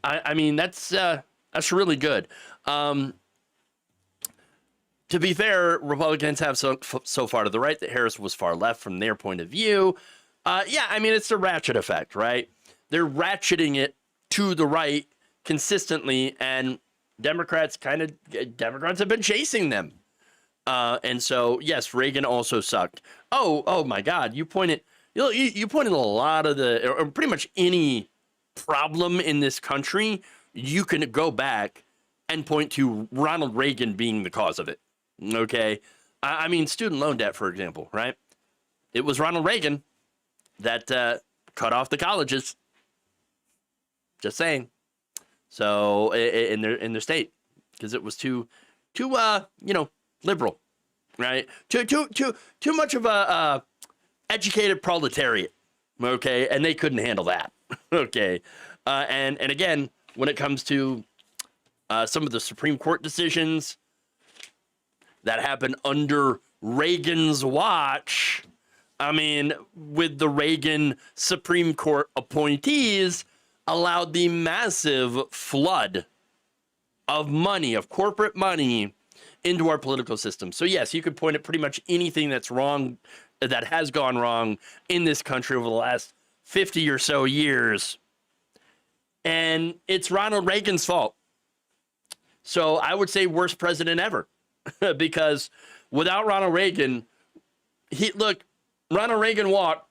[SPEAKER 3] I mean, that's really good. To be fair, Republicans have so far to the right that Harris was far left from their point of view. Yeah, I mean, it's the ratchet effect, right? They're ratcheting it to the right consistently, and Democrats have been chasing them. And so, yes, Reagan also sucked. Oh my God, you pointed a lot of or pretty much any problem in this country, you can go back and point to Ronald Reagan being the cause of it. Okay? I mean, student loan debt, for example, right? It was Ronald Reagan that cut off the colleges. Just saying. So in their state, because it was too liberal, right? Too much of a educated proletariat. Okay, and they couldn't handle that. Okay, and again, when it comes to some of the Supreme Court decisions that happened under Reagan's watch, I mean, with the Reagan Supreme Court appointees, allowed the massive flood of money, of corporate money, into our political system. So yes, you could point at pretty much anything that's wrong, that has gone wrong in this country over the last 50 or so years. And it's Ronald Reagan's fault. So I would say worst president ever. Because without Ronald Reagan, Ronald Reagan walked,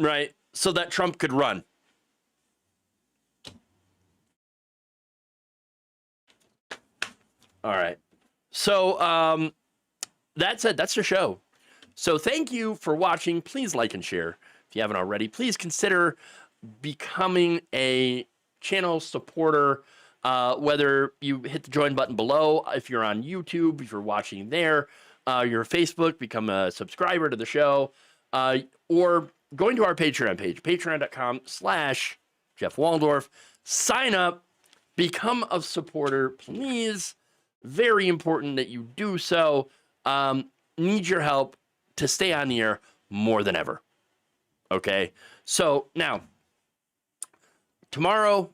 [SPEAKER 3] right, so that Trump could run. All right. So that's it. That's the show. So thank you for watching. Please like and share. If you haven't already, please consider becoming a channel supporter, whether you hit the join button below, if you're on YouTube, if you're watching there, your Facebook, become a subscriber to the show, or going to our Patreon page, patreon.com/Jeff Waldorf. Sign up, become a supporter, please. Very important that you do so. Need your help to stay on the air more than ever. Okay? So now, tomorrow,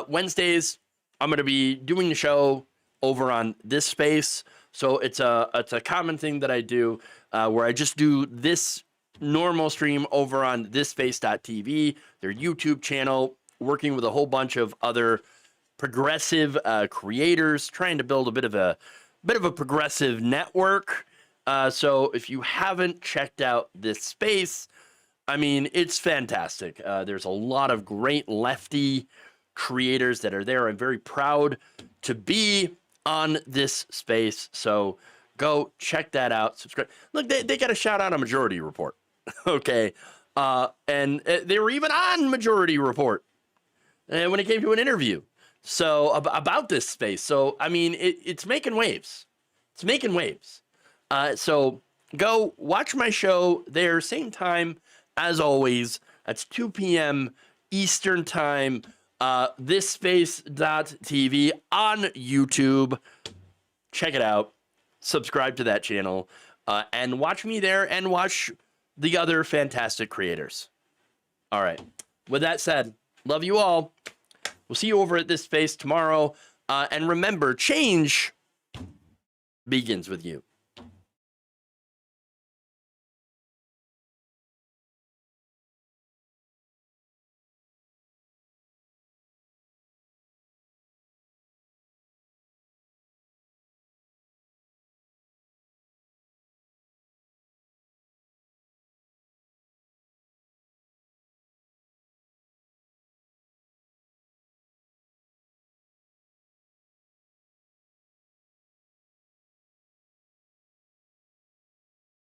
[SPEAKER 3] Wednesdays, I'm going to be doing the show over on this space. So it's a common thing that I do where I just do this normal stream over on thisspace.tv, their YouTube channel, working with a whole bunch of other progressive creators, trying to build a bit of a progressive network. So if you haven't checked out this space, I mean, it's fantastic. There's a lot of great lefty creators that are there. I'm very proud to be on this space. So go check that out. Subscribe. Look, they got a shout out on Majority Report. Okay. And they were even on Majority Report when it came to an interview. So about this space. So, I mean, it's making waves. It's making waves. So go watch my show there, same time as always, that's 2 p.m. Eastern Time, thisface.tv on YouTube. Check it out. Subscribe to that channel. And watch me there and watch the other fantastic creators. All right. With that said, love you all. We'll see you over at This Face tomorrow. And remember, change begins with you.